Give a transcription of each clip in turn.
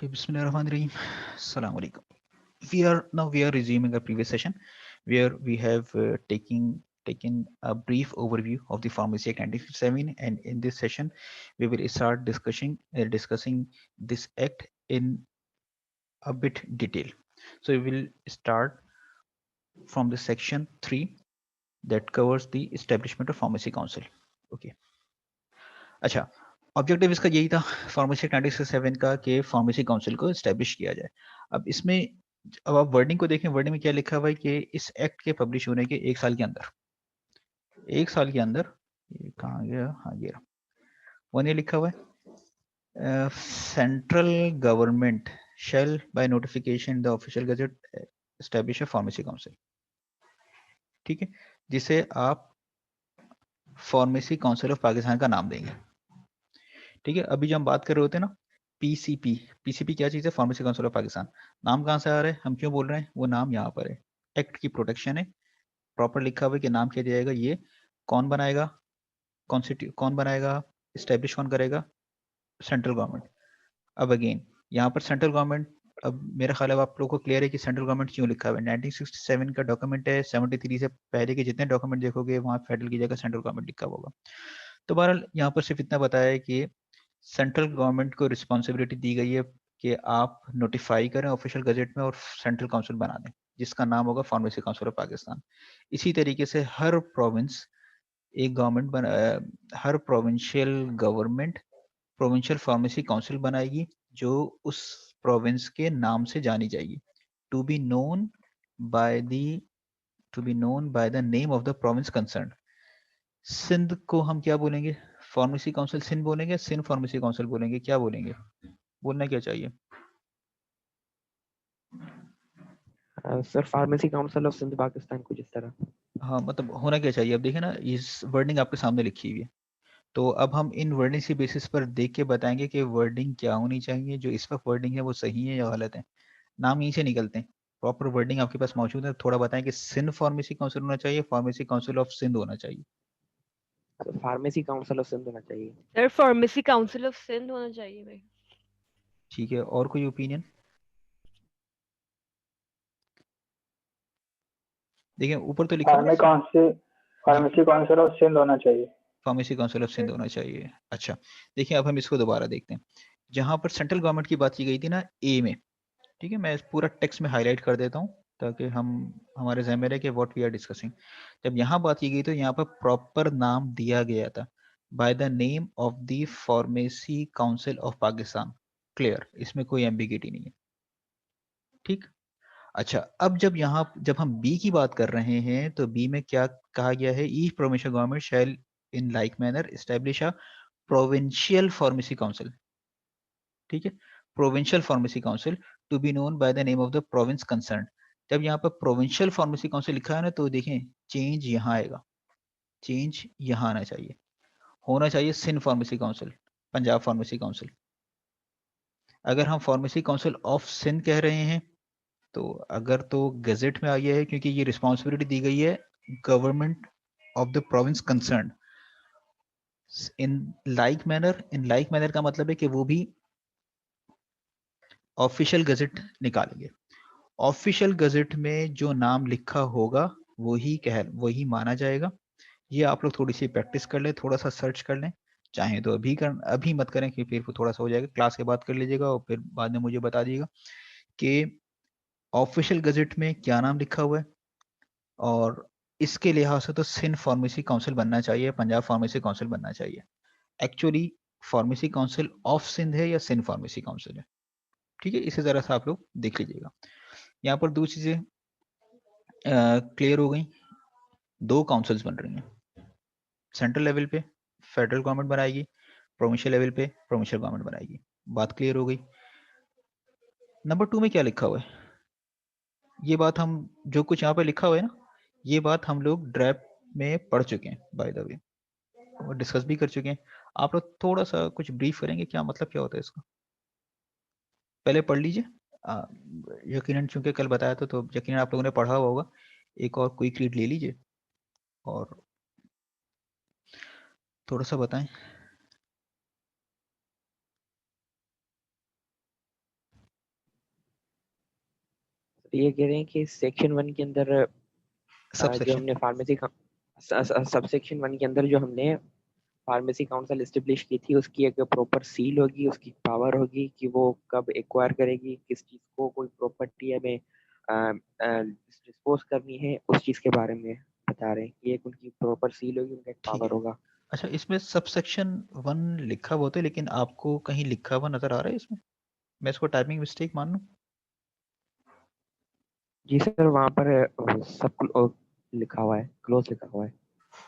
Okay, Bismillahirrahmanirrahim. Assalamu alaikum. We are resuming our previous session where we have taken a brief overview of the Pharmacy Act 1957, and in this session we will start discussing this act in a bit detail. So we will start from the section 3 that covers the establishment of Pharmacy Council. Okay. अच्छा, objective इसका यही था pharmacy act 1967 का कि pharmacy council को establish किया जाए। अब इसमें अब आप वर्डिंग को देखें, वर्डिंग में क्या लिखा हुआ है कि इस एक्ट के पब्लिश होने के 1 साल के अंदर, 1 साल के अंदर, ये कहाँ गया? हाँ, ये रहा। 1 ये लिखा हुआ है, central government shall by notification in the official gazette establish a pharmacy council। ठीक है, जिसे आप फार्मेसी काउंसिल ऑफ पाकिस्तान का नाम देंगे। ठीक है, अभी जो हम बात कर रहे होते हैं ना, पीसीपी, पीसीपी क्या चीज़ है? Pharmacy council of Pakistan. नाम कहाँ से आ रहा है, हम क्यों बोल रहे हैं? वो नाम यहाँ पर है, एक्ट की प्रोटेक्शन है, प्रॉपर लिखा हुआ है कि नाम क्या दिया जाएगा, ये कौन बनाएगा, कौन बनाएगा, स्टैब्लिश कौन करेगा? Central government. अब अगेन यहाँ पर सेंट्रल गवर्नमेंट, अब मेरा ख्याल है आप लोगों को क्लियर है कि सेंट्रल गवर्नमेंट क्यों लिखा हुआ है। 1967 का डॉक्यूमेंट है, 73 से पहले के जितने डॉक्यूमेंट देखोगे वहाँ फेडरल की जगह सेंट्रल गवर्नमेंट लिखा हुआ होगा। तो बहरहाल यहाँ पर सिर्फ इतना बताया है कि सेंट्रल गवर्नमेंट को रिस्पॉन्सिबिलिटी दी गई है कि आप नोटिफाई करें ऑफिशियल गजट में और सेंट्रल काउंसिल बना दें जिसका नाम होगा फार्मेसी काउंसिल ऑफ पाकिस्तान। इसी तरीके से हर प्रोविंस एक गवर्नमेंट हर provincial government provincial pharmacy council बनाएगी जो उस प्रोविंस के नाम से जानी जाएगी, to be known by the name of the province concern. Sindh को हम क्या बोलेंगे? फार्मेसी काउंसिल सिंध बोलेंगे, सिंध फार्मेसी काउंसिल बोलेंगे, क्या बोलेंगे? बोलना क्या चाहिए? Sir pharmacy council of Sindh Pakistan कुछ इस तरह। हाँ, मतलब होना क्या चाहिए? अब देखिए ना, इस वर्डिंग आपके सामने लिखी हुई है, तो अब हम इन वर्डिंग की बेसिस पर देख के बताएंगे कि वर्डिंग क्या होनी चाहिए, जो इस वक्त वर्डिंग है वो सही है या गलत है। नाम यहीं से निकलते हैं, प्रॉपर वर्डिंग आपके पास मौजूद है। थोड़ा बताएं कि सिंध फार्मेसी काउंसिल होना चाहिए, फार्मेसी काउंसिल ऑफ सिंध होना चाहिए। फार्मेसी काउंसिल ऑफ सिंध होना चाहिए। Sir pharmacy council of Sindh होना चाहिए भाई। ठीक है, और कोई ओपिनियन? देखिए ऊपर तो लिखा हुआ है जी, फार्मेसी काउंसिल ऑफ सिंध होना चाहिए। फार्मेसी काउंसिल ऑफ सिंध होना चाहिए। अच्छा, देखिए अब हम इसको दोबारा देखते हैं। जहां पर सेंट्रल गवर्नमेंट की बात की गई थी ना, ए में, ठीक है, मैं पूरा टेक्स्ट में हाईलाइट कर देता हूँ ताकि हम हमारे जहन में रहे कि व्हाट वी आर डिस्कसिंग। जब यहाँ बात की गई तो यहाँ पर प्रॉपर नाम दिया गया था, bye the name of the pharmacy council of Pakistan. Clear, इसमें कोई एम्बिगिटी नहीं है। ठीक। अच्छा, अब जब हम बी की बात कर रहे हैं तो बी में क्या कहा गया है? Each provincial government shall in like manner establish a provincial pharmacy council. ठीक है, provincial pharmacy council to be known by the name of the province concern. जब यहाँ पर प्रोविंशियल फार्मेसी काउंसिल लिखा है ना, तो देखें चेंज यहाँ आएगा, चेंज यहाँ आना चाहिए, होना चाहिए Sindh pharmacy council, Punjab pharmacy council. अगर हम फार्मेसी काउंसिल ऑफ सिंध कह रहे हैं तो अगर तो गजट में आ गया है, क्योंकि ये रिस्पॉन्सिबिलिटी दी गई है government of the province concern. In like manner का मतलब है कि वो भी ऑफिशियल गजट निकालेंगे। ऑफिशियल गजट में जो नाम लिखा होगा वही माना जाएगा। ये आप लोग थोड़ी सी प्रैक्टिस कर लें, थोड़ा सा सर्च कर लें, चाहे तो अभी मत करें कि फिर थोड़ा सा हो जाएगा, क्लास के बाद कर लीजिएगा और फिर बाद में मुझे बता दीजिएगा कि ऑफिशियल गजट में क्या नाम लिखा हुआ है। और इसके लिहाज से तो सिंध फार्मेसी काउंसिल बनना चाहिए, पंजाब फार्मेसी काउंसिल बनना चाहिए। Actually pharmacy council of Sindh है या सिंध फार्मेसी काउंसिल है। ठीक है, इसे जरा सा आप लोग देख लीजिएगा। यहाँ पर दो चीजें क्लियर हो गई, दो काउंसिल्स बन रही हैं, सेंट्रल लेवल पे फेडरल गवर्नमेंट बनाएगी, प्रोविंशियल लेवल पे प्रोविंशियल गवर्नमेंट बनाएगी। बात क्लियर हो गई। नंबर 2 में क्या लिखा हुआ है? ये बात हम जो कुछ यहाँ पे लिखा हुआ है ना, ये बात हम लोग ड्राफ्ट में पढ़ चुके हैं बाय द वे, और डिस्कस भी कर चुके हैं। आप लोग थोड़ा सा कुछ ब्रीफ करेंगे क्या मतलब क्या होता है इसका? पहले पढ़ लीजिए। यकीनन चूंकि कल बताया था तो यकीनन आप लोगों ने पढ़ा हुआ होगा। एक और क्विक रीड ले लीजिए और थोड़ा सा बताएं। तो ये कह रहे हैं कि सेक्शन 1 के अंदर जो सबसेक्शन हमने फार्मेसी का सबसेक्शन 1 के अंदर जो हमने फार्मेसी काउंसिल एस्टेब्लिश की थी, उसकी एक प्रॉपर सील होगी, उसकी पावर होगी कि वो कब एक्वायर करेगी, किस चीज को, कोई प्रॉपर्टी हमें डिस्पोज करनी है, उस चीज के बारे में बता रहे हैं कि एक उनकी प्रॉपर सील होगी, उनका एक ठीक पावर है। होगा। अच्छा, इसमें सबसेक्शन 1 लिखा हुआ होता है, लेकिन आपको कहीं लिखा हुआ नजर आ रहा है इसमें? मैं इसको टाइपिंग मिस्टेक मान लूं? जी सर, वहाँ पर सब लिखा हुआ है, क्लोज लिखा हुआ है,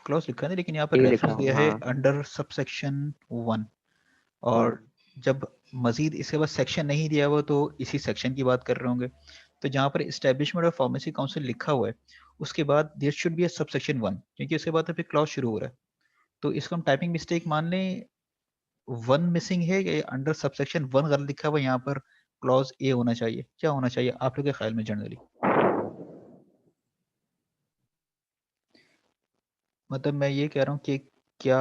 क्लॉज लिखा है, लेकिन यहाँ पर ए लिखा रेफरेंस हुआ दिया है, है हाँ। Under subsection 1। और जब मजीद इसके बाद सेक्शन नहीं दिया हुआ तो इसी सेक्शन की बात कर रहे होंगे। तो जहाँ पर इस्टेब्लिशमेंट ऑफ फार्मेसी काउंसिल लिखा हुआ है, उसके बाद there should be a subsection 1, क्योंकि उसके बाद तो फिर क्लॉज शुरू हो रहा है। तो इसको हम टाइपिंग मिस्टेक मान लें, 1 मिसिंग है या अंडर सबसेक्शन 1 गलत लिखा हुआ है, यहाँ पर क्लॉज ए होना चाहिए? क्या होना चाहिए आप लोग के ख्याल में जनरली? मतलब मैं ये कह रहा हूँ कि क्या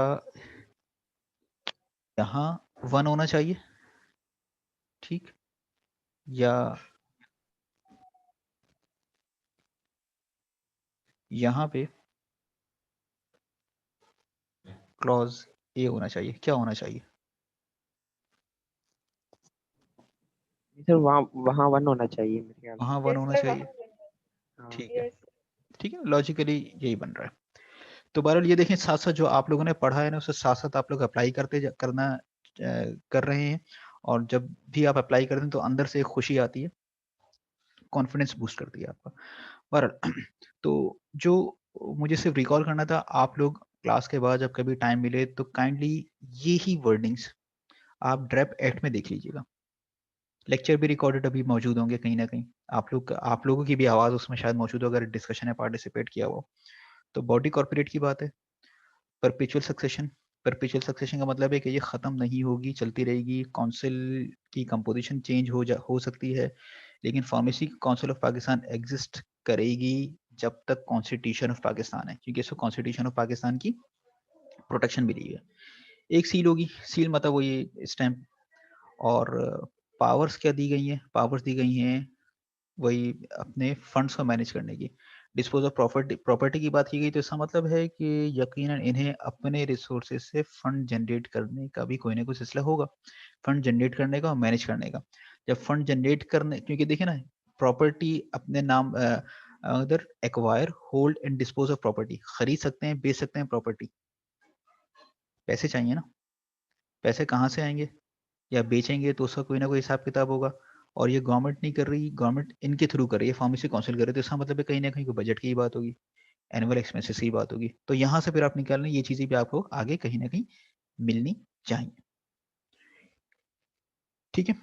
यहाँ 1 होना चाहिए, ठीक, या यहाँ पे क्लॉज ए होना चाहिए? क्या होना चाहिए? सर वहाँ वहाँ 1 होना चाहिए मेरे ख्याल से। वहाँ 1 होना चाहिए, हाँ। ठीक है। ठीक है, लॉजिकली यही बन रहा है। तो बहरहाल ये देखें, साथ साथ जो आप लोगों ने पढ़ा है ना, उससे साथ साथ आप लोग अप्लाई कर रहे हैं। और जब भी आप अप्लाई करते हैं तो अंदर से एक खुशी आती है, कॉन्फिडेंस बूस्ट करती है आपका। बहरहाल तो जो मुझे सिर्फ रिकॉल करना था, आप लोग क्लास के बाद जब कभी टाइम मिले तो काइंडली ये ही वर्डिंग्स आप ड्रेप एक्ट में देख लीजिएगा। लेक्चर भी रिकॉर्डेड अभी मौजूद होंगे कहीं ना कहीं, आप लोगों की भी आवाज़ उसमें शायद मौजूद हो अगर डिस्कशन में पार्टिसिपेट किया हो। तो बॉडी कॉर्पोरेट की बात है, परपेचुअल सक्सेशन। परपेचुअल सक्सेशन का मतलब है कि ये ख़त्म नहीं होगी, चलती रहेगी। काउंसिल की कंपोजिशन चेंज हो सकती है, लेकिन pharmacy council of Pakistan exist करेगी जब तक कॉन्स्टिट्यूशन ऑफ पाकिस्तान है, क्योंकि इसको कॉन्स्टिट्यूशन ऑफ पाकिस्तान की प्रोटेक्शन मिली है। एक सील होगी, सील मतलब वो ये स्टैंप। और पावर्स क्या दी गई हैं? पावर्स दी गई हैं वही अपने फंड्स को मैनेज करने की। डिस्पोज ऑफ प्रॉपर्टी की बात की गई, तो इसका मतलब है कि यकीनन इन्हें अपने रिसोर्सेज से फंड जनरेट करने का भी कोई ना कोई सिलसिला होगा, फंड जनरेट करने का और मैनेज करने का। जब फंड जनरेट करने, क्योंकि देखिए ना, प्रॉपर्टी अपने नाम other acquire, hold and dispose of property, खरीद सकते हैं, बेच सकते हैं प्रॉपर्टी। पैसे चाहिए ना, पैसे कहाँ से आएंगे? या बेचेंगे तो उसका कोई ना कोई हिसाब किताब होगा। और ये गवर्नमेंट नहीं कर रही, गवर्नमेंट इनके थ्रू कर रही है, फार्मेसी काउंसिल कर रही है, तो इसका मतलब है कहीं ना कहीं कोई बजट की ही बात होगी, एनुअल एक्सपेंसेस की बात होगी। तो यहाँ से फिर आप निकाल लें, ये चीजें भी आपको आगे कहीं ना कहीं मिलनी चाहिए, ठीक है।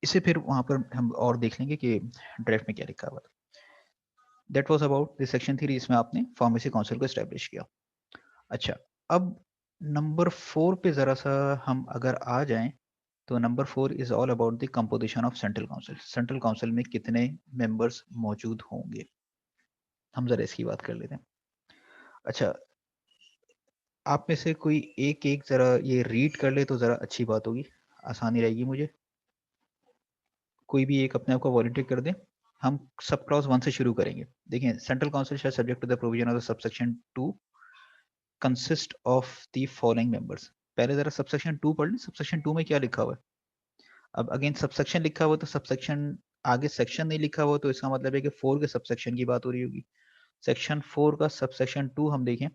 इसे फिर वहां पर हम और देख लेंगे कि ड्राफ्ट में क्या लिखा हुआ है। That was about this section 3, इसमें आपने फार्मेसी काउंसिल को एस्टेब्लिश किया। अच्छा, अब नंबर 4 पे जरा सा हम अगर आ जाएं, तो number 4 is all about the composition of central council. Central council में कितने मेंबर्स मौजूद होंगे, हम जरा इसकी बात कर लेते हैं। अच्छा, आप में से कोई एक एक जरा ये रीड कर ले तो जरा अच्छी बात होगी, आसानी रहेगी मुझे। कोई भी एक अपने आप को वॉलंटियर कर दे। हम सब क्लॉज 1 से शुरू करेंगे। देखिए, central council shall subject to the provision of the subsection 2 consist of the following members. पहले जरा सबसेक्शन 2 पढ़ लें, सबसेक्शन 2 में क्या लिखा हुआ है। अब अगेन सबसेक्शन लिखा हुआ तो सबसेक्शन आगे सेक्शन नहीं लिखा हुआ, तो इसका मतलब है कि 4 के सबसेक्शन की बात हो रही होगी। सेक्शन 4 का सबसेक्शन 2 हम देखें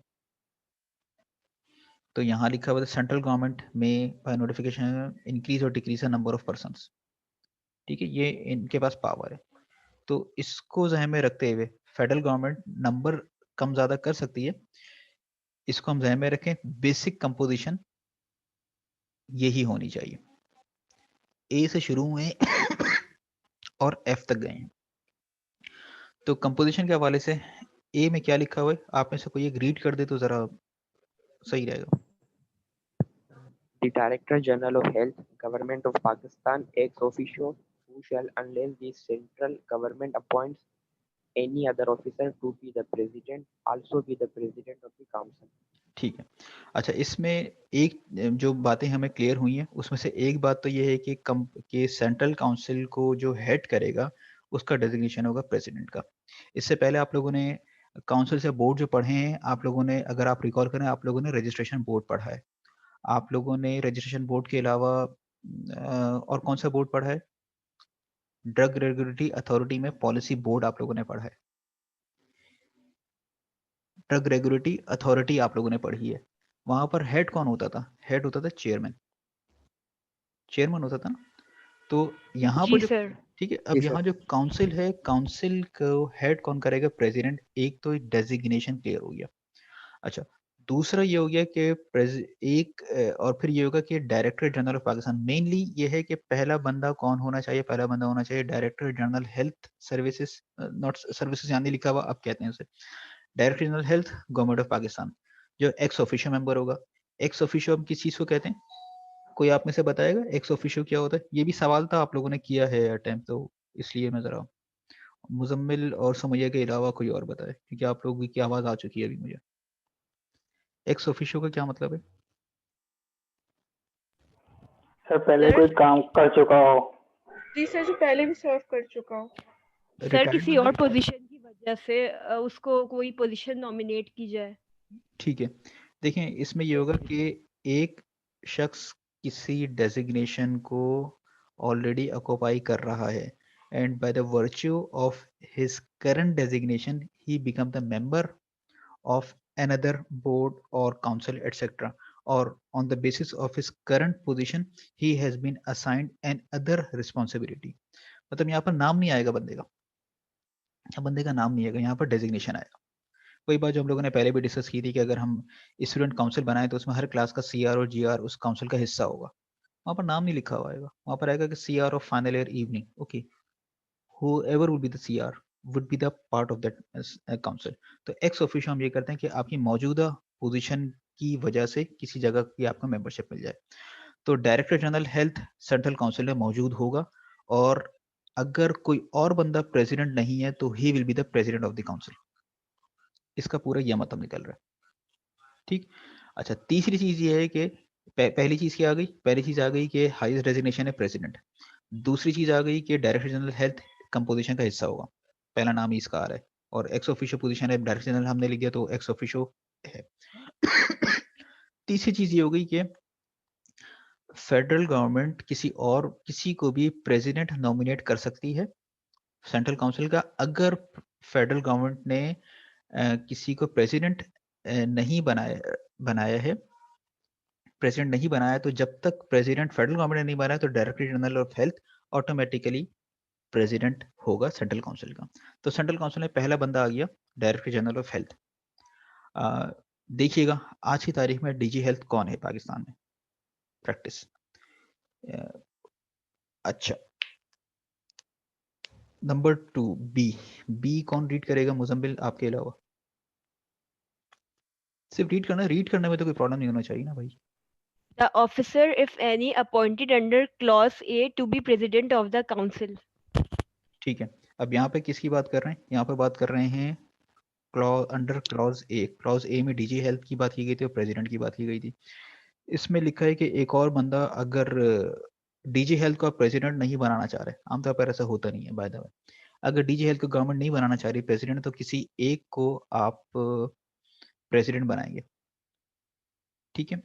तो यहाँ लिखा हुआ है सेंट्रल गवर्नमेंट में बाय नोटिफिकेशन इंक्रीज और decrease the number of persons. ठीक है, ये इनके पास पावर है। तो इसको जहन में रखते हुए फेडरल गवर्नमेंट नंबर कम ज्यादा कर सकती है, इसको हम जहन में रखें। बेसिक कंपोजिशन यही होनी चाहिए। ए से शुरू हुए और एफ तक गए हैं। तो कंपोजिशन के हवाले से ए में क्या लिखा हुआ है, आप में से कोई एक रीड कर दे तो जरा सही रहेगा। The Director General of Health, Government of Pakistan, ex officio, who shall, unless the central government appoints any other officer to be the president, also be the president of the council. ठीक है। अच्छा, इसमें एक जो बातें हमें clear हुई हैं, उसमें से एक बात तो ये है कि सेंट्रल काउंसिल को जो हेड करेगा उसका डेजिग्नेशन होगा प्रेसिडेंट का। इससे पहले आप लोगों ने काउंसिल से बोर्ड जो पढ़े हैं, आप लोगों ने, अगर आप रिकॉल करें, आप लोगों ने रजिस्ट्रेशन बोर्ड पढ़ा है। आप लोगों ने रजिस्ट्रेशन बोर्ड के अलावा और कौन सा बोर्ड पढ़ा है? ड्रग रेगुलेटरी अथॉरिटी में पॉलिसी बोर्ड आप लोगों ने पढ़ा है। ड्रग रेगुलेटरी अथॉरिटी आप लोगों ने पढ़ी है। वहां पर हेड कौन होता था? हेड होता था चेयरमैन। चेयरमैन होता था ना। तो यहाँ पर जी जो, सर। ठीक है, अब जी यहाँ सर। जो काउंसिल है, काउंसिल को हेड कौन करेगा? प्रेसिडेंट। एक तो डेजिग्नेशन क्लियर हो गया। अच्छा, दूसरा ये हो गया कि और फिर ये होगा कि director general of Pakistan. Mainly ये है कि पहला बंदा कौन होना चाहिए? पहला बंदा होना चाहिए director general health services, not services यहाँ नहीं लिखा हुआ, अब कहते हैं उसे director general health, government of Pakistan, जो एक्स ऑफिशियो मेंबर होगा। एक्स ऑफिशियो हम किस चीज को कहते हैं? कोई आप में से बताएगा एक्स ऑफिशियो क्या होता है? ये भी सवाल था, आप लोगों ने किया है अटेम्प्ट, तो इसलिए मैं जरा मुजम्मिल और सुमैया के अलावा कोई और बताए, क्योंकि आप लोगों की आवाज आ चुकी है अभी मुझे। एक्स ऑफिशियो का क्या मतलब है? सर पहले सर कोई काम कर चुका हो। जी सर, जो पहले भी सर्व कर चुका हूँ। सर रिटायर्ड किसी और मतलब? पोजीशन की वजह से उसको कोई पोजीशन नॉमिनेट की जाए। ठीक है, देखें इसमें ये होगा कि एक शख्स किसी डेजिग्नेशन को ऑलरेडी ऑक्युपाई कर रहा है, and by the virtue of his current designation he become the member of another board or council, etc. Or on the basis of his current position, he has been assigned an other responsibility. मतलब यहाँ पर नाम नहीं आएगा बंदे का, यहाँ बंदे का नाम नहीं आएगा, यहाँ पर डेजिग्नेशन आएगा। वही बात जो हम लोगों ने पहले भी डिस्कस की थी कि अगर हम स्टूडेंट काउंसिल बनाए तो उसमें हर क्लास का सीआर और जीआर उस काउंसिल का हिस्सा होगा। वहाँ पर नाम नहीं लिखा हुआ आएगा, वहाँ पर आएगा कि CR of final year evening. Okay, whoever will be the CR would be the part of that council. तो एक्स ऑफिशियो हम ये करते हैं कि आपकी मौजूदा पोजीशन की वजह से किसी जगह की आपको मेंबरशिप मिल जाए। तो director general health central council में मौजूद होगा, और अगर कोई और बंदा प्रेसिडेंट नहीं है तो he will be the president of the council. इसका पूरा यह मतलब निकल रहा है। ठीक। अच्छा, तीसरी चीज ये है कि पहली चीज क्या आ गई? पहली चीज आ गई कि हाईएस्ट डेजिग्नेशन है प्रेसिडेंट। दूसरी चीज आ गई कि डायरेक्टर जनरल हेल्थ कंपोजिशन का हिस्सा होगा, पहला नाम ही इसका आ रहा है। और एक्स ऑफिशियो पोजीशन है, डायरेक्टर जनरल हमने लिख दिया तो एक्स ऑफिशियो है। तीसरी चीज ये हो गई कि फेडरल गवर्नमेंट किसी को भी प्रेसिडेंट नॉमिनेट कर सकती है सेंट्रल काउंसिल का, अगर फेडरल गवर्नमेंट ने किसी को प्रेसिडेंट नहीं बनाया है, प्रेसिडेंट नहीं बनाया, तो जब तक प्रेसिडेंट फेडरल गवर्नमेंट ने नहीं बनाया तो director general of health automatically president होगा सेंट्रल काउंसिल का। तो सेंट्रल काउंसिल में पहला बंदा आ गया डायरेक्टर जनरल ऑफ हेल्थ। देखिएगा आज की तारीख में डीजी हेल्थ कौन है पाकिस्तान में? प्रैक्टिस। अच्छा, नंबर 2 बी। बी कौन रीड करेगा मुजम्मिल आपके अलावा? सिर्फ रीड करने में तो कोई प्रॉब्लम नहीं होना चाहिए ना भाई। The officer, if any, appointed under clause A to be president of the council. ठीक है, अब यहाँ पे किसकी बात कर रहे हैं? यहाँ पे बात कर रहे हैं under clause A. Clause A में डीजी हेल्थ की बात की गई थी और प्रेसिडेंट की बात की गई थी। इसमें लिखा है कि एक और बंदा अगर डीजी हेल्थ को प्रेसिडेंट नहीं बनाना चाह रहे, आमतौर पर ऐसा होता नहीं है बाय द वे, अगर डीजी हेल्थ को गवर्नमेंट नहीं बनाना चाह रही प्रेसिडेंट, तो किसी एक को आप प्रेसिडेंट बनाएंगे। ठीक है।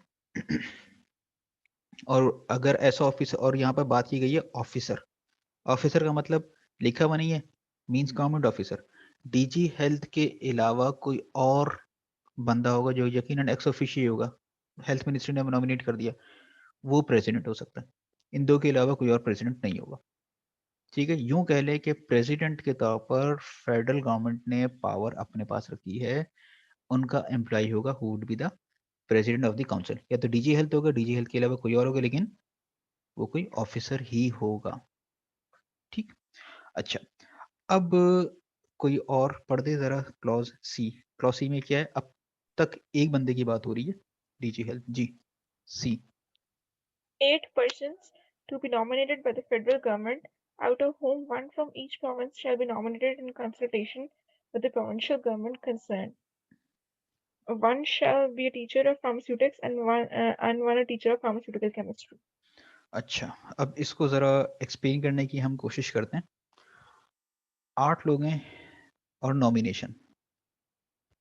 और अगर ऐसा ऑफिसर, और यहाँ पर बात की गई है ऑफिसर, ऑफिसर का मतलब लिखा हुआ नहीं है, means government officer. DG health के अलावा कोई और बंदा होगा जो यकीनन एक्स ऑफिशियो होगा, हेल्थ मिनिस्ट्री ने नॉमिनेट कर दिया, वो प्रेसिडेंट हो सकता है। इन दो के अलावा कोई और प्रेसिडेंट नहीं होगा। ठीक है, यूं कह ले कि प्रेसिडेंट के तौर पर फेडरल गवर्नमेंट ने पावर अपने पास रखी है, उनका एम्प्लॉय होगा who would be the president of the council. या तो डीजी हेल्थ होगा, डीजी हेल्थ के अलावा कोई और होगा, लेकिन वो कोई ऑफिसर ही होगा। ठीक। अच्छा, अब कोई और पढ़ दे जरा क्लॉज सी। क्लॉज सी में क्या है? अब तक एक बंदे की बात हो रही है, DG health ji. C 8 persons to be nominated by the federal government, out of whom one from each province shall be nominated in consultation with the provincial government concerned. One shall be a teacher of pharmaceutics and one a teacher of pharmaceutical chemistry. अच्छा, अब इसको जरा explain करने की हम कोशिश करते हैं। 8 लोग हैं और नॉमिनेशन।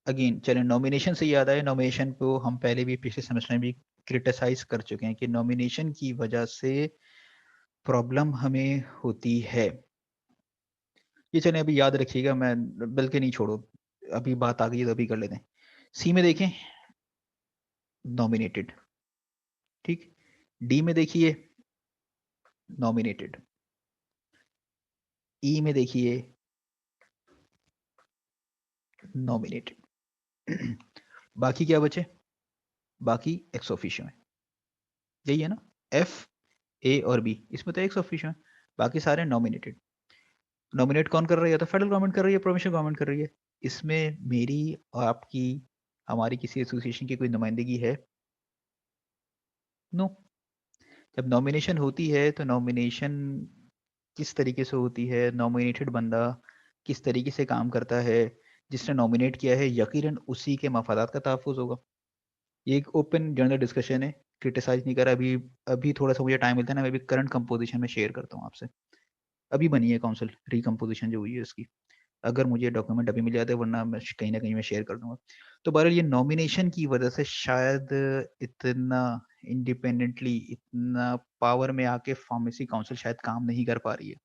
अगेन चलें, नॉमिनेशन से याद आया, नॉमिनेशन को हम पहले भी पिछले सेमेस्टर में भी क्रिटिसाइज कर चुके हैं कि नॉमिनेशन की वजह से प्रॉब्लम हमें होती है। ये चलें अभी याद रखिएगा, मैं बल्कि नहीं छोड़ो, अभी बात आ गई है तो अभी कर लेते हैं। सी में देखें नॉमिनेटेड, ठीक। डी में देखिए नॉमिनेटेड। ई में देखिए नॉमिनेटेड। बाकी क्या बचे? बाकी एक्स ऑफिशियो है, यही है ना, एफ, ए और बी, इसमें तो एक्स ऑफिशियो है, बाकी सारे नॉमिनेटेड। नॉमिनेट कौन कर रही है? तो फेडरल गवर्नमेंट कर रही है, प्रोविंशियल गवर्नमेंट कर रही है। इसमें मेरी और आपकी, हमारी किसी एसोसिएशन की कोई नुमाइंदगी है? नो। जब नॉमिनेशन होती है तो नॉमिनेशन किस तरीके से होती है, नॉमिनेटेड बंदा किस तरीके से काम करता है, जिसने नॉमिनेट किया है यकीनन उसी के मफादात का तहफ़्फ़ुज़ होगा। ये एक ओपन जनरल डिस्कशन है, क्रिटिसाइज नहीं कर रहा। अभी अभी थोड़ा सा मुझे टाइम मिलता है ना, मैं अभी करंट कंपोजिशन में शेयर करता हूँ आपसे। अभी बनी है काउंसिल, रिकम्पोजिशन जो हुई है उसकी, अगर मुझे डॉक्यूमेंट अभी मिल जाते हैं, वरना मैं कहीं ना कहीं मैं शेयर कर दूंगा। तो बहरहाल ये नॉमिनेशन की वजह से शायद इतना इंडिपेंडेंटली, इतना पावर में आके फार्मेसी काउंसिल शायद काम नहीं कर पा रही है।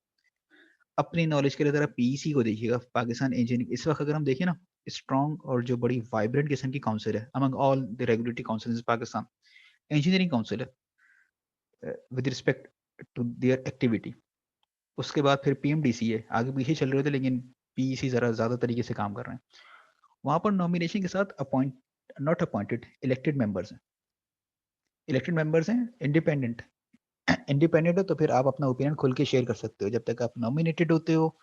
अपनी नॉलेज के लिए जरा पीईसी को देखिएगा, पाकिस्तान इंजीनियरिंग, इस वक्त अगर हम देखें ना, स्ट्रॉन्ग और जो बड़ी वाइब्रेंट किस्म की काउंसिल है among all the regulatory councils Pakistan, engineering council है with respect to their activity. उसके बाद फिर पीएमडीसी है, आगे पीछे चल रहे थे लेकिन पीईसी जरा ज्यादा तरीके से काम कर रहे हैं। वहां पर नॉमिनेशन के साथ appoint, not appointed, elected members हैं। इलेक्टेड मेंबर्स हैं, इंडिपेंडेंट। इंडिपेंडेंट हो तो फिर आप अपना ओपिनियन खुल के शेयर कर सकते हो, जब तक आप नॉमिनेटेड होते हो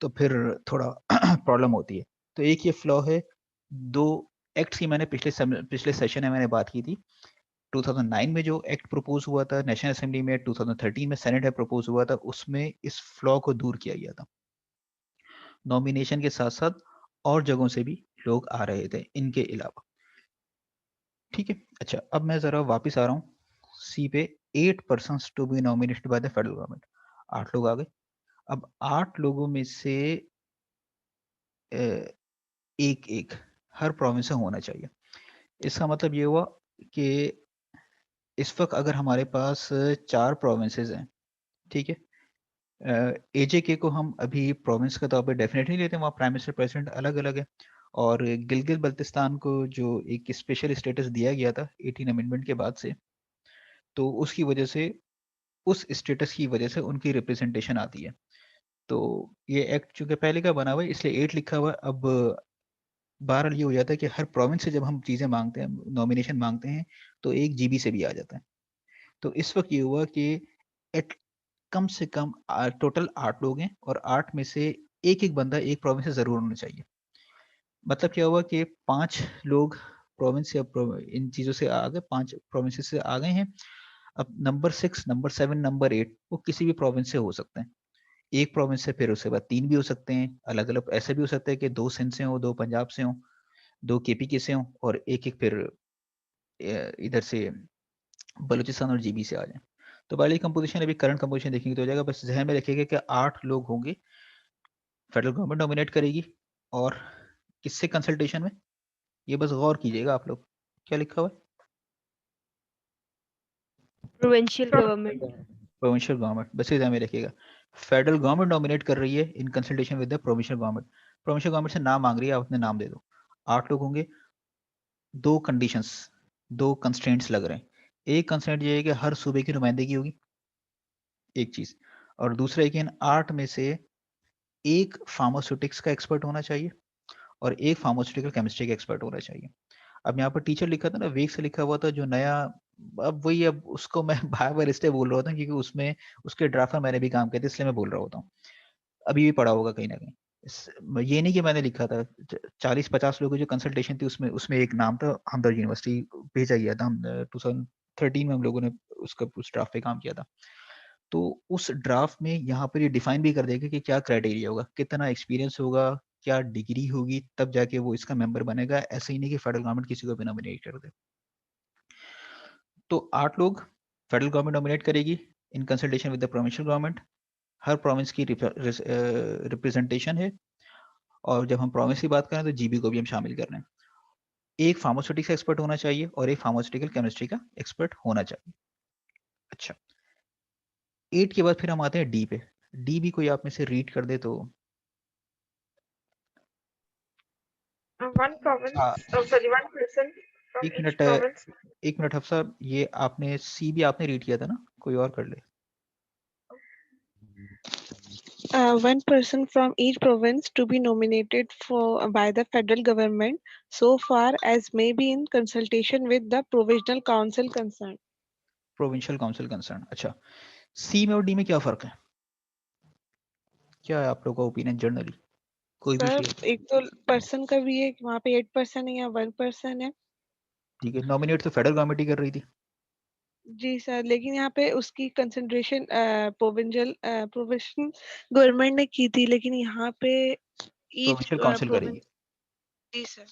तो फिर थोड़ा प्रॉब्लम होती है। तो एक ये फ्लॉ है। दो एक्ट्स की मैंने पिछले सेशन में मैंने बात की थी। 2009 में जो एक्ट प्रपोज हुआ था नेशनल असेंबली में, 2013 में सेनेट में प्रपोज हुआ था, उसमें इस फ्लॉ को दूर किया गया था। नॉमिनेशन के साथ साथ और जगहों से भी लोग आ रहे थे इनके अलावा, ठीक है। अच्छा, अब मैं जरा वापस आ रहा हूँ सी पे। 8 persons to be nominated by the federal government. 8 लोग आ गए। अब 8 लोगों में से एक एक हर प्रोविंस से होना चाहिए। इसका मतलब ये हुआ कि इस वक्त अगर हमारे पास 4 प्रोविंसेस हैं, ठीक है, एजेके को हम अभी प्रोविंस के तौर पे डेफिनेटली लेते हैं, वहाँ प्राइम मिनिस्टर प्रेसिडेंट अलग अलग है। और गिलगित बल्तिस्तान को जो एक स्पेशल स्टेटस दिया गया था 18 अमेंडमेंट के बाद से, तो उसकी वजह से, उस स्टेटस की वजह से उनकी रिप्रेजेंटेशन आती है। तो ये एक्ट चूंकि पहले का बना हुआ है इसलिए 8 लिखा हुआ है। अब बहरहाल ये हो जाता है कि हर प्रोविंस से जब हम चीज़ें मांगते हैं, नॉमिनेशन मांगते हैं, तो एक जीबी से भी आ जाता है। तो इस वक्त ये हुआ कि एट कम से कम टोटल 8 लोग हैं और 8 में से एक एक बंदा एक प्रोविंस से जरूर होना चाहिए। मतलब क्या हुआ कि 5 लोग प्रोविंस या इन चीज़ों से आ गए, 5 प्रोविंस से आ गए हैं। अब नंबर 6, नंबर 7, नंबर 8 वो किसी भी प्रोविंस से हो सकते हैं। एक प्रोविंस से फिर उसके बाद 3 भी हो सकते हैं, अलग अलग। ऐसे भी हो सकता है कि 2 सिंध से हो, 2 पंजाब से हो, 2 केपी के से हो, और एक एक फिर इधर से बलूचिस्तान और जीबी से आ जाए। तो वाली कंपोजिशन, अभी करंट कंपोजिशन देखेंगे तो हो जाएगा। बस जहन में रखिएगा कि 8 लोग होंगे, फेडरल गवर्नमेंट नॉमिनेट करेगी। और किससे कंसल्टेशन में? ये बस गौर कीजिएगा आप लोग, क्या लिखा हुआ है? Provincial government. प्रोविंशियल गवर्नमेंट, बस ये ध्यान में रखिएगा। फेडरल गवर्नमेंट नॉमिनेट कर रही है in consultation with the provincial government. Provincial government से नाम मांग रही है, आप अपने नाम दे दो। 8 लोग होंगे। 2 कंडीशंस, 2 कंस्ट्रेंट्स लग रहे हैं। एक कंस्ट्रेंट ये है कि हर सूबे की नुमाइंदगी होगी, एक चीज। और दूसरा है कि इन 8 में से एक फार्मास्यूटिक्स का एक्सपर्ट होना चाहिए और एक फार्मास्यूटिकल केमिस्ट्री का एक्सपर्ट होना चाहिए। अब यहाँ पर टीचर लिखा था ना, वेग से लिखा हुआ था जो नया, अब वही, अब उसको मैं बार बार इसलिए बोल रहा था क्योंकि उसमें उसके ड्राफ्ट में मैंने भी काम किया था, इसलिए मैं बोल रहा होता हूँ। अभी भी पढ़ा होगा कहीं ना कहीं। ये नहीं कि मैंने लिखा था। 40-50 लोगों की जो कंसल्टेशन थी उसमें उसमें एक नाम था, हमदर्द यूनिवर्सिटी भेजा गया था। हम 2013 में हम लोगों ने उसका उस ड्राफ्ट पे काम किया था। तो उस ड्राफ्ट में यहाँ पर ये डिफाइन भी कर देगा कि क्या क्राइटेरिया होगा, कितना एक्सपीरियंस होगा, क्या डिग्री होगी, तब जाके वो इसका मेंबर बनेगा। ऐसे ही नहीं कि फेडरल गवर्नमेंट किसी को भी नॉमिनेट कर दे। तो 8 लोग फेडरल गवर्नमेंट नॉमिनेट करेगी in consultation with the provincial government. Her province की रिप्रेजेंटेशन है, और जब हम प्रोविंस की बात करें तो जीबी को भी हम शामिल कर रहे हैं। एक फार्मास्यूटिक्स एक्सपर्ट होना चाहिए और एक फार्मास्यूटिकल केमिस्ट्री का एक्सपर्ट होना चाहिए। अच्छा, 8 के बाद फिर हम आते हैं डी पे। डी भी कोई आप में से रीड कर दे तो। One province, आ, one person from एक each मिनट province. एक मिनट हफ्सा, ये आपने सी भी आपने रीड किया था ना, कोई और कर ले। One person from each province to be nominated by the federal government so far as may be in consultation with the provincial council concerned. Provincial council concern. अच्छा, सी में और डी में क्या फर्क है, क्या है आप लोगों का ओपिनियन जनरली, कोई भी सर शेयर? एक तो पर्सन का भी है, वहाँ पे 8 पर्सन है या 1 पर्सन है। ठीक है, नॉमिनेट तो फेडरल गवर्नमेंट ही कर रही थी। जी सर, लेकिन यहाँ पे उसकी कंसंट्रेशन प्रोविंशियल गवर्नमेंट ने की थी, लेकिन यहाँ पे ईच प्रोविंशियल काउंसिल प्रोविंस। करेगी। जी सर।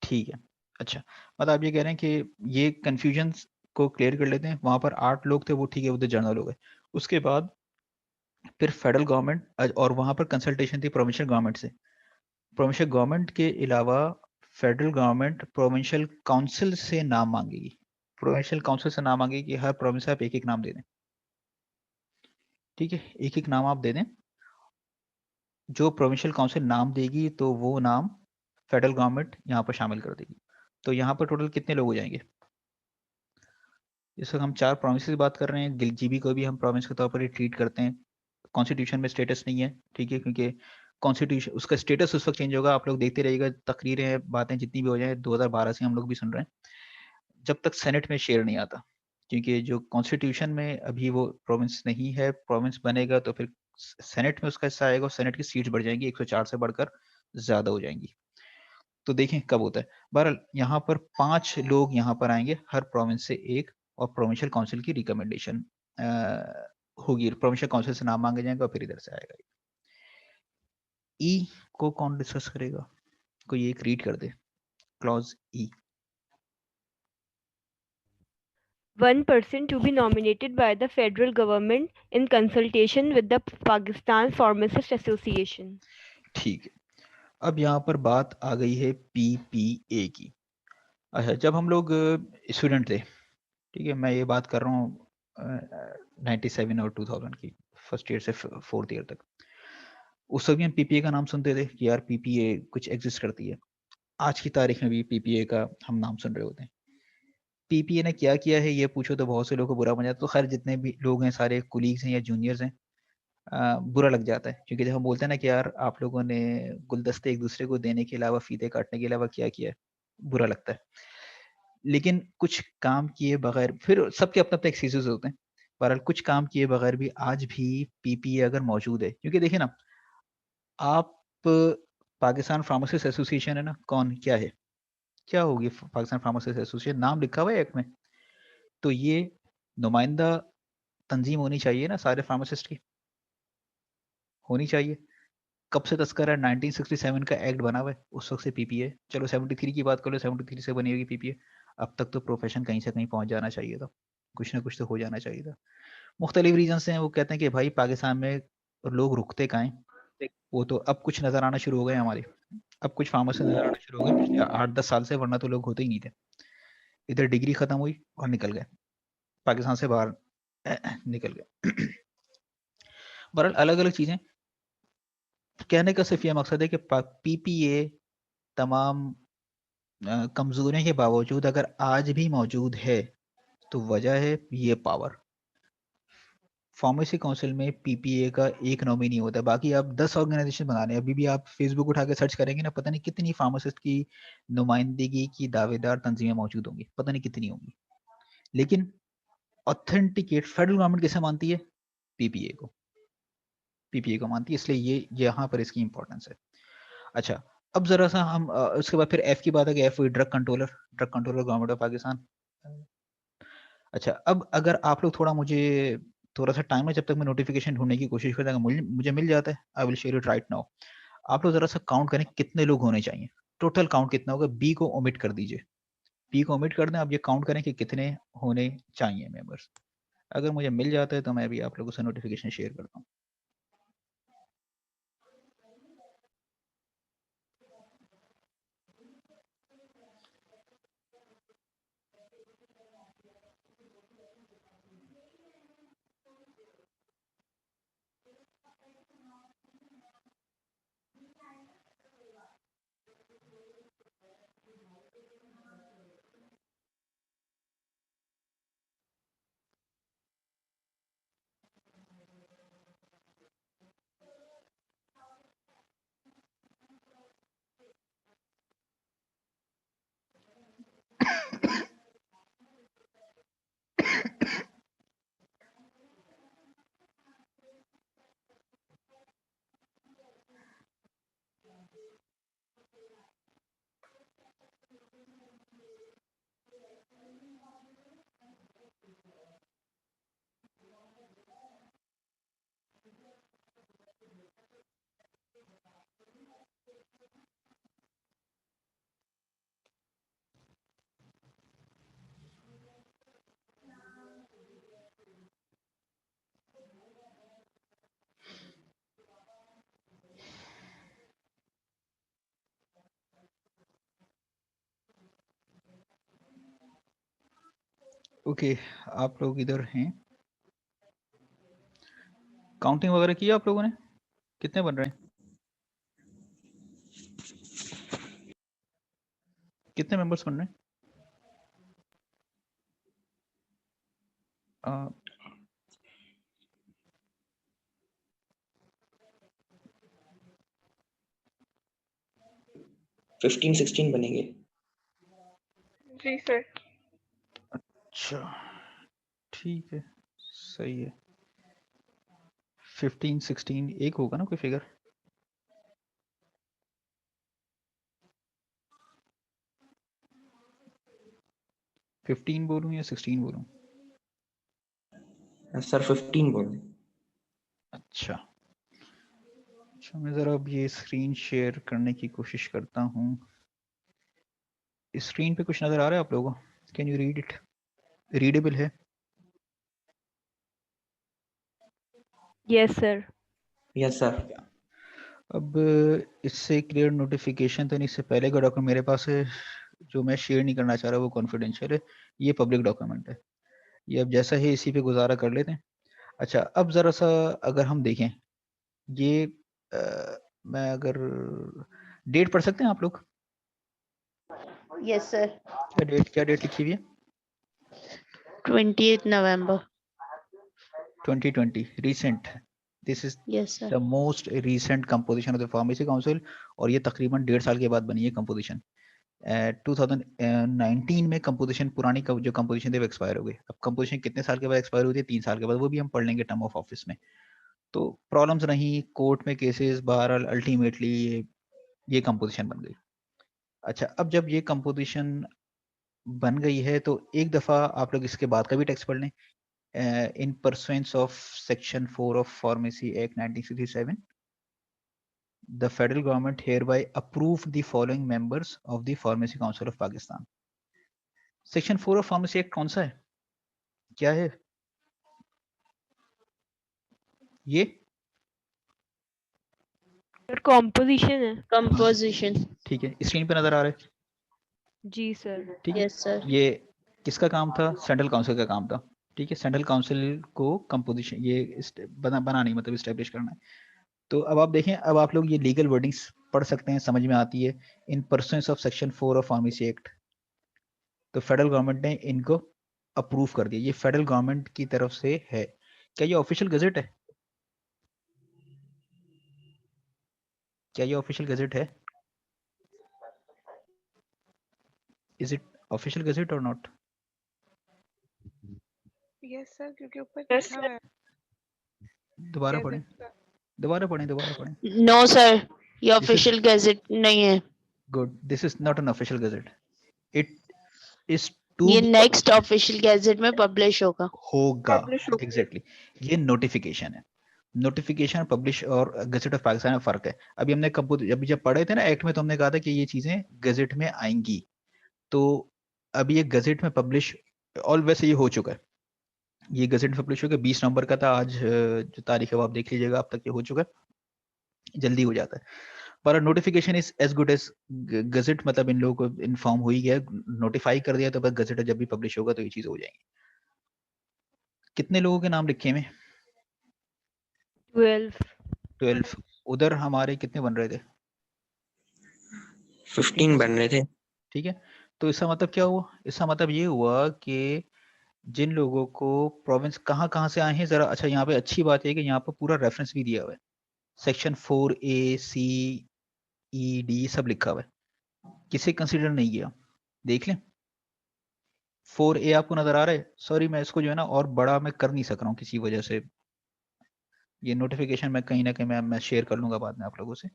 ठीक है। अच्छा, मतलब आप ये कह रहे हैं कि ये कंफ्यूजन को क्लियर कर लेते हैं। वहां पर 8 लोग थे, वो ठीक है, वो तो जनरल हो गए। उसके बाद फिर फेडरल गवर्नमेंट, और वहां पर कंसल्टेशन थी प्रोविंशियल गवर्नमेंट से। प्रोविंशियल गवर्नमेंट के अलावा फेडरल गवर्नमेंट प्रोविंशियल काउंसिल से नाम मांगेगी। प्रोविंशियल काउंसिल से नाम मांगेगी कि हर प्रोविंस से आप एक एक नाम दे दें। ठीक है, एक एक नाम आप दे दें। जो प्रोविंशियल काउंसिल नाम देगी तो वो नाम फेडरल गवर्नमेंट यहाँ पर शामिल कर देगी। तो यहाँ पर टोटल कितने लोग हो जाएंगे? इस वक्त हम 4 प्रोविंस की बात कर रहे हैं। जीबी को भी हम प्रोविंस के तौर पर ही ट्रीट करते हैं। कॉन्स्टिट्यूशन में स्टेटस नहीं है, ठीक है, क्योंकि कॉन्स्टिट्यूशन उसका स्टेटस उस वक्त चेंज होगा। आप लोग देखते रहिएगा, तकरीरें बातें जितनी भी हो जाए, 2012 से हम लोग भी सुन रहे हैं, जब तक सेनेट में शेयर नहीं आता, क्योंकि जो कॉन्स्टिट्यूशन में अभी वो प्रोविंस नहीं है। प्रोविंस बनेगा तो फिर सेनेट में उसका हिस्सा आएगा, और सेनेट की सीट्स बढ़ जाएंगी, 104 से बढ़कर ज्यादा हो जाएंगी। तो देखें कब होता है। बहरहाल यहाँ पर 5 लोग यहाँ पर आएंगे, हर प्रोविंस से एक, और प्रोविंशियल काउंसिल की रिकमेंडेशन होगी। प्रोविंशियल काउंसिल से नाम मांगे जाएंगे और फिर इधर से आएगा। ई को कौन डिस्कस करेगा, कोई एक रीड कर दे क्लॉज ई। One person to be nominated by the federal government in consultation with the Pakistan Pharmacist Association. ठीक है, अब यहाँ पर बात आ गई है पीपीए की। अच्छा, जब हम लोग स्टूडेंट थे, ठीक है, मैं ये बात कर रहा हूँ 97 और 2000 की, फर्स्ट ईयर से फोर्थ ईयर तक, उस वक्त हम पीपीए का नाम सुनते थे कि यार पीपीए कुछ एग्जिस्ट करती है। आज की तारीख में भी पीपीए का हम नाम सुन रहे होते हैं। पीपीए ने क्या किया है ये पूछो तो बहुत से लोगों को बुरा बन जाता है। तो खैर जितने भी लोग हैं, सारे कुलीग्स हैं या जूनियर्स हैं, बुरा लग जाता है, क्योंकि जब हम बोलते हैं ना कि यार आप लोगों ने गुलदस्ते एक दूसरे को देने के अलावा, फीते काटने के अलावा क्या किया है, बुरा लगता है। लेकिन कुछ काम किए बगैर, फिर सबके अपने अपने एक्सक्यूजेस होते हैं, बहरहाल कुछ काम किए बगैर भी आज भी पीपीए अगर मौजूद है, क्योंकि देखिए ना, आप पाकिस्तान फार्मासिस्ट एसोसिएशन है ना, कौन क्या है, क्या होगी पाकिस्तान फार्मासिस्ट एसोसिएशन, नाम लिखा हुआ है एक में, तो ये नुमाइंदा तंजीम होनी चाहिए ना सारे फार्मासिस्ट की, होनी चाहिए। कब से तस्करा है, 1967 का एक्ट बना हुआ है, उस वक्त से पीपीए। चलो 73 की बात कर लो, 73 से बनी होगी पीपीए। अब तक तो प्रोफेशन कहीं से कहीं पहुंच जाना चाहिए था, कुछ ना कुछ तो हो जाना चाहिए था। मुख्तलिफ रीजन से हैं, वो कहते हैं कि भाई पाकिस्तान में लोग रुकते कहाँ हैं, वो तो अब कुछ नजर आना शुरू हो गए हमारे। अब कुछ फार्मेसी नजर आना शुरू हो गए पिछले 8-10 साल से, वरना तो लोग होते ही नहीं थे। इधर डिग्री खत्म हुई और निकल गए, पाकिस्तान से बाहर निकल गए। बहरहाल अलग अलग चीजें, कहने का सिर्फ ये मकसद है कि पीपीए तमाम कमजोरियों के बावजूद अगर आज भी मौजूद है, तो वजह है ये पावर। फार्मेसी काउंसिल में पीपीए का एक नॉमिनी होता है, बाकी आप 10 ऑर्गेनाइजेशन बना रहे हैं। अभी भी आप फेसबुक उठा के सर्च करेंगे ना, पता नहीं कितनी फार्मासिस्ट की नुमाइंदगी की दावेदार तंजीमें मौजूद होंगी, पता नहीं कितनी होंगी। लेकिन ऑथेंटिकेट फेडरल गवर्नमेंट किसे मानती है? पीपीए को, पीपीए को मानती है, इसलिए ये यहाँ पर इसकी इंपॉर्टेंस है। अच्छा, अब जरा सा हम उसके बाद फिर एफ की बात है कि एफ हुई drug controller, drug controller government of Pakistan. अच्छा, अब अगर आप लोग थोड़ा सा टाइम है, जब तक मैं नोटिफिकेशन ढूंढने की कोशिश करता हूँ, मुझे मिल जाता है, I will share it right now. आप लोग जरा सा काउंट करें कितने लोग होने चाहिए, टोटल काउंट कितना होगा। बी को ओमिट कर दीजिए, बी को ओमिट कर दें, आप ये काउंट करें कि कितने होने चाहिए मेंबर्स। अगर मुझे मिल जाता है तो मैं भी आप लोगों से नोटिफिकेशन शेयर करता हूँ। ओके, आप लोग इधर हैं? काउंटिंग वगैरह की आप लोगों ने? कितने बन रहे हैं? कितने मेंबर्स बन रहे हैं? 15-16 बनेंगे। जी सर। अच्छा, ठीक है, सही है। 15-16 एक होगा ना कोई फिगर? फिफ्टीन बोलूं या 16 बोलूं? सर 15 बोल। अच्छा, मैं जरा अब ये स्क्रीन शेयर करने की कोशिश करता हूँ। इस स्क्रीन पे कुछ नजर आ रहा है आप लोगों को? Can you read it? Readable है? Yes, sir. Yes sir. अब इससे क्लियर नोटिफिकेशन तो नहीं, इससे पहले का डॉक्यूमेंट मेरे पास है जो मैं शेयर नहीं करना चाह रहा, वो कॉन्फिडेंशियल है। ये पब्लिक डॉक्यूमेंट है, ये अब जैसा है इसी पे गुजारा कर लेते हैं। अच्छा, अब जरा सा अगर हम देखें ये मैं अगर डेट पढ़ सकते हैं आप लोग? Yes, sir. क्या डेट लिखी हुई है? 28th November. 2020 recent. This is Yes, sir. the most recent composition of the pharmacy council, और ये तकरीबन 1.5 साल के बाद बनी है कंपोजिशन। 2019 में कंपोजिशन पुरानी जो कंपोजिशन थी वो एक्सपायर हो गई। अब कंपोजिशन कितने साल के बाद एक्सपायर हुई थी? 3 साल के बाद। वो भी हम पढ़ लेंगे टर्म ऑफ ऑफिस में। तो प्रॉब्लम्स नहीं, कोर्ट में केसेस, बहरहाल अल्टीमेटली ये कंपोजिशन बन गई। अच्छा, अब जब ये कंपोजिशन बन गई है तो एक दफा आप लोग इसके बाद का भी टेक्स्ट पढ़ लें। In pursuance of Section 4 of Pharmacy Act 1967, the federal government hereby approved the following members of the Pharmacy Council of Pakistan. Section 4 of Pharmacy Act कौन सा है? क्या है ये? Sir, composition है। Composition. ठीक है, स्क्रीन पे नजर आ रहा है? जी सर। ठीक है, Yes, sir. ये किसका काम था? सेंट्रल काउंसिल का काम था। ठीक है, सेंट्रल काउंसिल को कंपोजिशन ये बना नहीं, मतलब इस्टेब्लिश करना है। तो अब आप देखें, अब आप लोग ये लीगल वर्डिंग्स पढ़ सकते हैं, समझ में आती है। In pursuance of section 4 of pharmacy act, तो फेडरल गवर्नमेंट ने इनको अप्रूव कर दिया। ये फेडरल गवर्नमेंट की तरफ से है। क्या ये ऑफिशियल गजट है? क्या ये ऑफिशियल गजट है? इज इट ऑफिशियल गजट और नॉट? यस सर, क्योंकि ऊपर Yes, लिखा हुआ है दोबारा पढ़ें, gazette का। दोबारा पढ़ें, दोबारा पढ़ें। No, sir. ये This is- official gazette नहीं है। Good, this is not an official gazette. It is to ये next official gazette में publish होगा। होगा। Publish होगा। एग्जैक्टली, ये नोटिफिकेशन है। नोटिफिकेशन, पब्लिश और गजट ऑफ पाकिस्तान में फर्क है। अभी हमने अभी जब पढ़े थे ना एक्ट में, तो हमने कहा था कि ये चीजें गजट में आएंगी। तो अभी ये गजट में पब्लिश, ऑल वैसे ये हो चुका है। ये गजट पब्लिश हो गया 20 नवंबर का था। आज जो तारीख है वो आप देख लीजिएगा, अब तक ये हो चुका है, जल्दी हो जाता है। पर notification is as good as gazette, मतलब इन लोगों को इन्फॉर्म हो ही गया, नोटिफाई कर दिया, तो बस गजट जब भी पब्लिश होगा तो ये चीज हो जाएंगी। कितने लोगों के नाम लिखे में? 12. 12। उधर हमारे कितने बन रहे थे? 15 बन रहे थे। ठीक है, तो इसका मतलब क्या हुआ? इसका मतलब ये हुआ कि जिन लोगों को प्रोविंस कहाँ से आए हैं जरा, अच्छा यहाँ पे अच्छी बात है कि यहाँ पे पूरा रेफरेंस भी दिया हुआ है, section 4A C E D सब लिखा हुआ है, किसे कंसीडर नहीं किया देख लें। 4A आपको नजर आ रहा है? सॉरी मैं इसको जो है ना और बड़ा मैं कर नहीं सक रहा हूँ किसी वजह से, ये नोटिफिकेशन मैं कहीं ना कहीं मैं शेयर कर लूंगा बाद में आप लोगों से।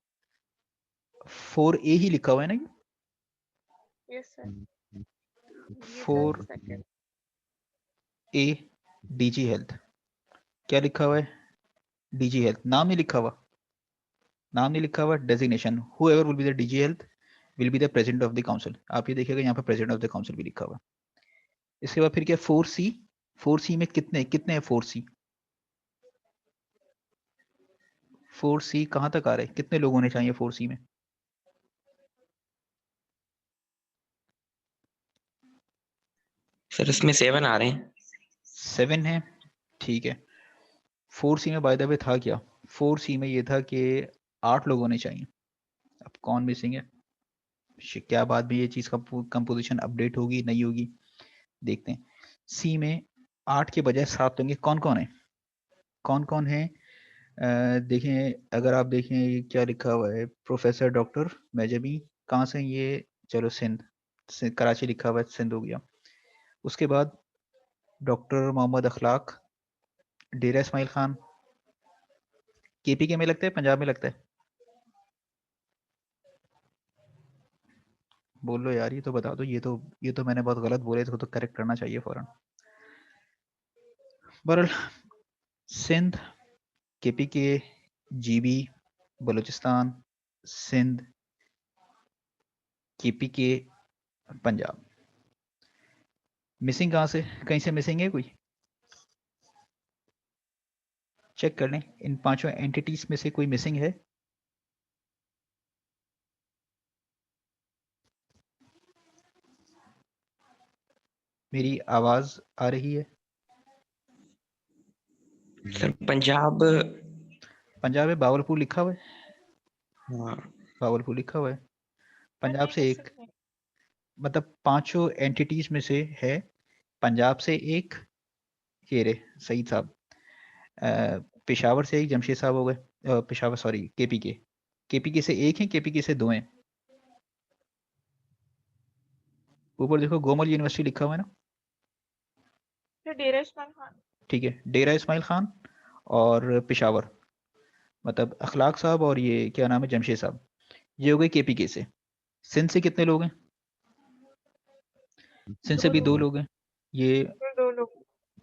4A ही लिखा हुआ है ना? Yes, sir. ये 4A second. DG हेल्थ, क्या लिखा हुआ है? DG हेल्थ, नाम नहीं लिखा हुआ, नाम नहीं लिखा हुआ, designation whoever will be the DG health will be the president of the council। आप ये देखिएगा यहाँ पे president of the council भी लिखा हुआ। इसके बाद फिर क्या 4C? 4C में कितने कितने हैं 4C? 4C कहाँ तक आ रहे हैं, कितने लोग होने चाहिए 4C में? सर इसमें 7 आ रहे हैं। 7 है, ठीक है। 4C में बाय द वे था क्या? 4C में ये था कि 8 लोग होने चाहिए। अब कौन मिसिंग है, क्या बाद में ये चीज का कंपोजिशन अपडेट होगी नहीं होगी देखते हैं। सी में 8 के बजाय 7 होंगे, कौन कौन है? कौन कौन है? देखें, अगर आप देखें ये क्या लिखा हुआ है, प्रोफेसर डॉक्टर मेजबी, कहाँ से हैं ये? चलो कराची लिखा हुआ है, सिंध हो गया। उसके बाद डॉक्टर मोहम्मद अखलाक, डेरा इस्माइल खान, KPK में लगता है, पंजाब में लगता है? बोलो यार, ये तो बता दो, ये तो मैंने बहुत गलत बोले, इसको तो करेक्ट करना चाहिए फौरन। बहरहाल Sindh, KPK, GB, Balochistan, Sindh, KPK, Punjab. Missing कहाँ से, कहीं से मिसिंग है कोई? चेक कर लें, इन 5 एंटिटीज में से कोई मिसिंग है? मेरी आवाज आ रही है? सर पंजाब, पंजाब है, बावलपुर लिखा हुआ है, हाँ बावलपुर लिखा हुआ है। पंजाब नहीं से एक, missing है। मतलब 5 एंटिटीज में से है, पंजाब से एक, ये रे सईद साहब, पेशावर से एक, जमशेद साहब हो गए, पेशावर सॉरी KPK से एक है, KPK से 2 हैं। ऊपर देखो गोमल यूनिवर्सिटी लिखा हुआ है ना, फिर डेरा इस्माइल खान। ठीक है, डेरा इस्माइल खान और पेशावर, मतलब अखलाक साहब और ये क्या नाम है, जमशेद साहब, ये हो गए KPK से। सिंध से कितने लोग हैं? सिंध से 2 भी 2 लोग, लोग हैं, ये फिर 2 लोग।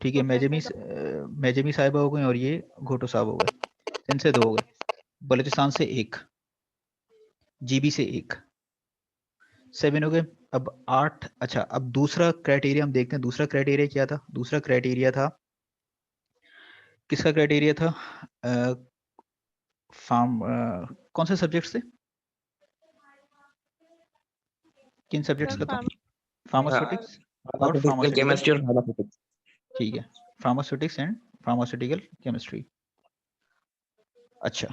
ठीक है, प्रोफेसर मेजमी साहिबा हो गए और ये घोटो साहब हो गए। सिंध से 2 हो गए, बलूचिस्तान से 1, GB से 1, 7 हो गए। अब 8, अच्छा अब दूसरा क्राइटेरिया हम देखते हैं, दूसरा क्राइटेरिया क्या था? दूसरा क्राइटेरिया था, किसका क्राइटेरिया था? फार्म, कौन से सब्जेक्ट्स थे, किन सब्जेक्ट्स Sir, का था? farm. फार्मास्यूटिक्स और फार्मास्यूटिकल फार्मास्यूटिकल, केमिस्ट्री और फार्मास्यूटिक्स। ठीक है, फार्मास्यूटिक्स एंड फार्मास्यूटिकल केमिस्ट्री। अच्छा,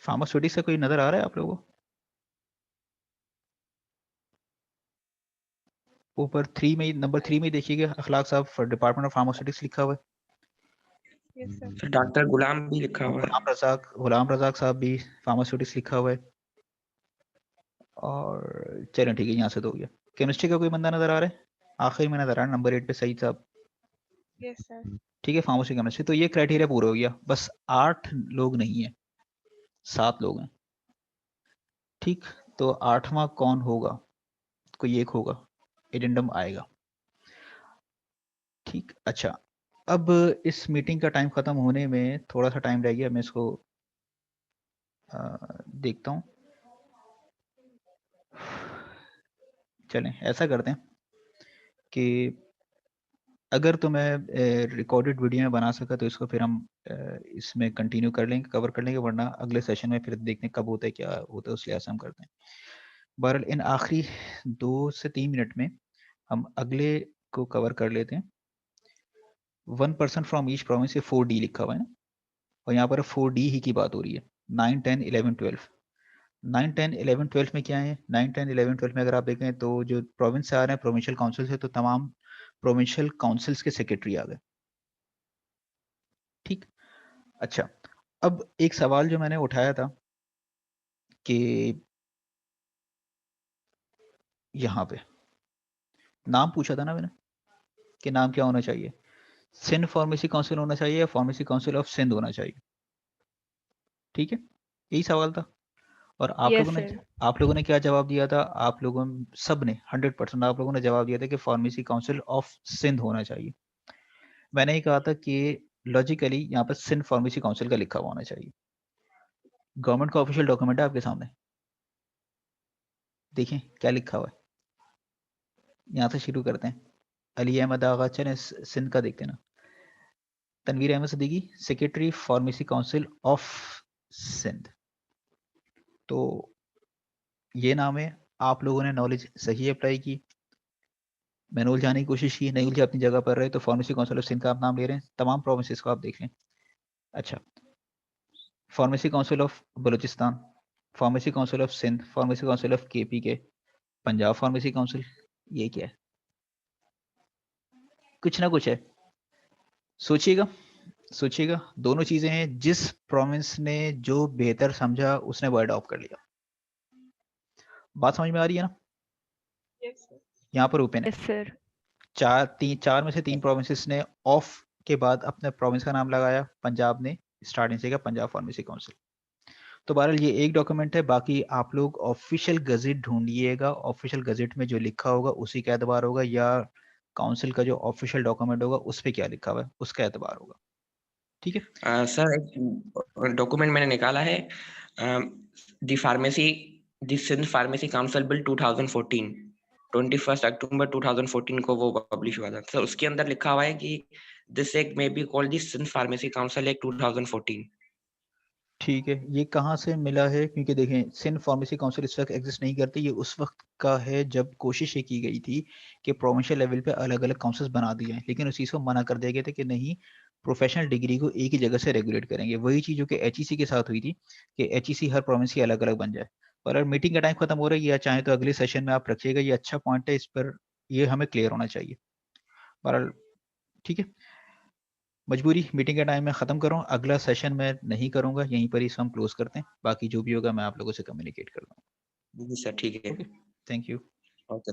फार्मास्यूटिक्स का कोई नजर आ रहा है आप लोगों को? ऊपर 3 में, नंबर 3 में देखिएगा, अखलाक साहब फॉर डिपार्टमेंट ऑफ फार्मास्यूटिक्स लिखा हुआ है। Yes, sir. सर डॉक्टर गुलाम भी लिखा हुआ है। गुलाम रजाक साहब भी फार्मास्यूटिक्स लिखा हुआ है। और चलो ठीक है, यहाँ से तो हो गया। केमिस्ट्री का कोई बंदा नजर आ रहा है? आखिर में नजर आ रहा है नंबर 8 पे सईद साहब, Yes, sir. ठीक है, फार्मेसी केमिस्ट्री। तो ये क्राइटेरिया पूरा हो गया, बस 8 लोग नहीं है, 7 लोग हैं, ठीक। तो 8वां कौन होगा? कोई एक होगा, एडेंडम आएगा, ठीक। अच्छा, अब इस मीटिंग का टाइम खत्म होने में थोड़ा सा टाइम रह गया, मैं इसको देखता हूँ। चलें ऐसा करते हैं कि अगर तो मैं रिकॉर्डेड वीडियो में बना सका तो इसको फिर हम इसमें कंटिन्यू कर लेंगे, कवर कर लेंगे, वरना अगले सेशन में फिर देखते हैं कब होता है, क्या होता है, उस लिहाज से हम करते हैं। बहरहाल इन आखिरी 2 से 3 मिनट में हम अगले को कवर कर लेते हैं। 1 पर्सन फ्रॉम ईच प्रोविंस, से 4D लिखा हुआ है ना, और यहाँ पर 4D ही की बात हो रही है। 9, 10, 11, 12। 9, 10, 11, 12 में क्या है? 9, 10, 11, 12 में अगर आप देखें तो जो प्रोविंस से आ रहे हैं प्रोविंशियल काउंसिल से, तो तमाम प्रोविंशियल काउंसिल्स के सेक्रेटरी आ गए। ठीक, अच्छा, अब एक सवाल जो मैंने उठाया था कि यहाँ पे नाम पूछा था ना मैंने कि नाम क्या होना चाहिए, सिंध फार्मेसी काउंसिल होना चाहिए या फार्मेसी काउंसिल ऑफ सिंध होना चाहिए? ठीक है, यही सवाल था। और Yes, sir. आप लोगों ने क्या जवाब दिया था? आप लोगों सब ने 100% आप लोगों ने जवाब दिया था कि फार्मेसी काउंसिल ऑफ सिंध होना चाहिए। मैंने ही कहा था कि लॉजिकली यहाँ पर सिंध फार्मेसी काउंसिल का लिखा हुआ होना चाहिए। गवर्नमेंट का ऑफिशियल डॉक्यूमेंट है आपके सामने, देखें क्या लिखा हुआ है। यहाँ से शुरू करते हैं। अली अहमद आगा, चलें सिंध का देखते हैं ना। Tanveer Ahmed Siddiqui, secretary pharmacy council of Sindh. तो ये नाम है। आप लोगों ने नॉलेज सही अप्लाई की, मैंने उलझाने की कोशिश की, नहीं उलझे, अपनी जगह पर रहे। तो फार्मेसी काउंसिल ऑफ सिंध का आप नाम ले रहे हैं, तमाम प्रोविंसेस को आप देख लें। अच्छा, pharmacy council of Balochistan, pharmacy council of Sindh, pharmacy council of KPK, Punjab pharmacy council, ये क्या है? कुछ ना कुछ है, सोचिएगा सोचिएगा। दोनों चीजें हैं, जिस प्रोविंस ने जो बेहतर समझा उसने वो अडॉप्ट कर लिया। बात समझ में आ रही है ना? Yes, sir. यहाँ पर ओपन है। Yes, sir. चार में से 3 प्रोविंसेस ने ऑफ के बाद अपने प्रोविंस का नाम लगाया। पंजाब ने स्टार्टिंग से किया, पंजाब फार्मेसी काउंसिल। तो बहरहाल ये एक डॉक्यूमेंट है, बाकी आप लोग ऑफिशियल गजेट ढूंढिएगा। ऑफिशियल गजेट में जो लिखा होगा उसी का एतबार होगा, या काउंसिल का जो ऑफिशियल डॉक्यूमेंट होगा उस पर क्या लिखा हुआ है उसका एतबार होगा। ठीक है, सर एक डॉक्यूमेंट मैंने निकाला है, the Sindh pharmacy council bill 2014, 21 अक्टूबर 2014 को वो पब्लिश हुआ था। सर उसके अंदर लिखा हुआ है कि this act may be called the Sindh pharmacy council act 2014। ठीक है। ये कहाँ से मिला है? क्योंकि देखें, सिंध फार्मेसी काउंसिल इस वक्त एग्जिस्ट नहीं करती। ये उस वक्त का है जब कोशिश ये की गई थी कि प्रोविंशियल लेवल पे अलग अलग काउंसिल्स बना दिए हैं, लेकिन उस चीज़ को मना कर दिया गया था कि नहीं, प्रोफेशनल डिग्री को एक ही जगह से रेगुलेट करेंगे। वही चीज़ जो कि HEC के साथ हुई थी कि HEC हर प्रोविंस की अलग अलग बन जाए। पर अगर मीटिंग का टाइम खत्म हो रहा है, या चाहे तो अगले सेशन में आप रखिएगा, ये अच्छा पॉइंट है, इस पर ये हमें क्लियर होना चाहिए। बहरहाल ठीक है, मजबूरी मीटिंग के टाइम में ख़त्म करूँ, अगला सेशन में नहीं करूँगा, यहीं पर ही हम क्लोज करते हैं। बाकी जो भी होगा मैं आप लोगों से कम्युनिकेट कर दूँगा। जी सर, ठीक है। Okay, thank you. ओके।